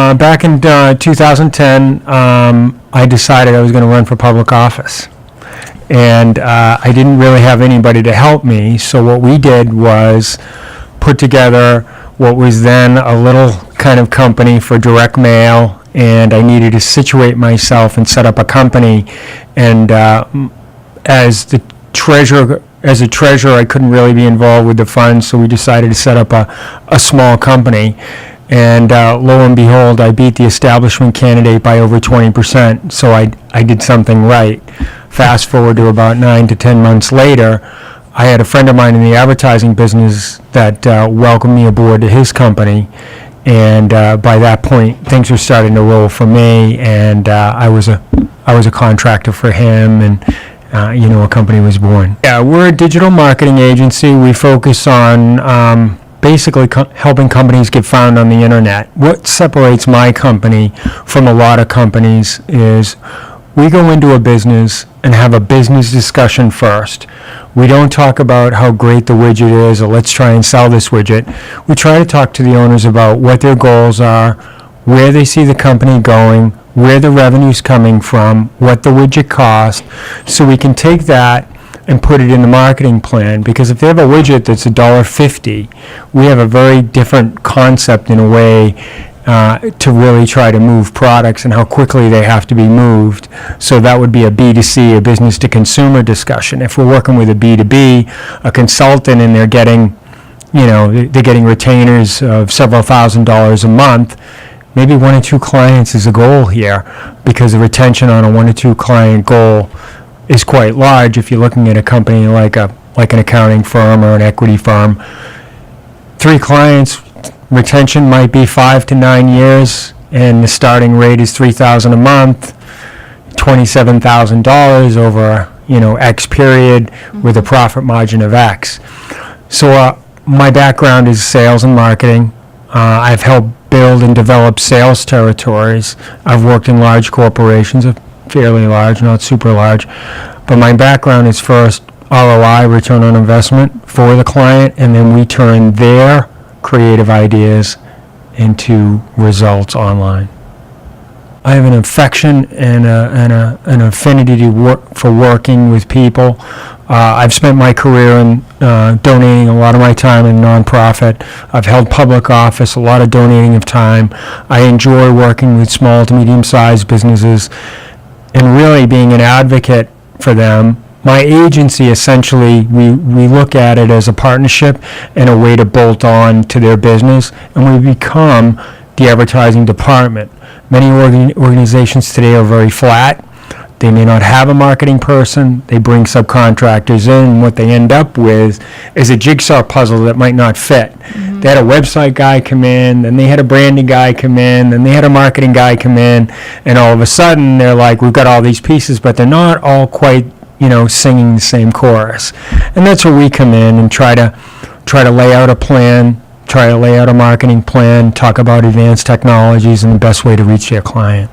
Back in 2010, I decided I was going to run for public office. And I didn't really have anybody to help me, so what we did was put together what was then a little kind of company for direct mail, and I needed to situate myself and set up a company. And as a treasurer, I couldn't really be involved with the funds, so we decided to set up a small company. And lo and behold, I beat the establishment candidate by over 20%, so I did something right. Fast forward to about 9 to 10 months later, I had a friend of mine in the advertising business that welcomed me aboard to his company, and by that point, things were starting to roll for me, and I was a contractor for him, and a company was born. Yeah, we're a digital marketing agency. We focus on basically helping companies get found on the internet. What separates my company from a lot of companies is we go into a business and have a business discussion first. We don't talk about how great the widget is or let's try and sell this widget. We try to talk to the owners about what their goals are, where they see the company going, where the revenue's coming from, what the widget costs, so we can take that and put it in the marketing plan. Because if they have a widget that's $1.50, we have a very different concept in a way to really try to move products and how quickly they have to be moved. So that would be a B2C, a business to consumer discussion. If we're working with a B2B, a consultant, and they're getting retainers of several $1,000s a month, maybe 1 or 2 clients is a goal here, because the retention on a 1 or 2 client goal is quite large. If you're looking at a company like an accounting firm or an equity firm, 3 clients, retention might be 5 to 9 years, and the starting rate is $3,000 a month, $27,000 over X period, with a profit margin of X. So my background is sales and marketing. I've helped build and develop sales territories. I've worked in large corporations, fairly large, not super large, but my background is first ROI, return on investment, for the client, and then we turn their creative ideas into results online. I have an affection and an affinity for working with people. I've spent my career in donating a lot of my time in nonprofit. I've held public office, a lot of donating of time. I enjoy working with small to medium-sized businesses and really being an advocate for them. My agency, essentially, we look at it as a partnership and a way to bolt on to their business, and we become the advertising department. Many organizations today are very flat. They may not have a marketing person. They bring subcontractors in, and what they end up with is a jigsaw puzzle that might not fit. Mm-hmm. They had a website guy come in, then they had a branding guy come in, then they had a marketing guy come in, and all of a sudden they're like, we've got all these pieces, but they're not all quite singing the same chorus. And that's where we come in and try to lay out a plan, try to lay out a marketing plan, talk about advanced technologies and the best way to reach their client.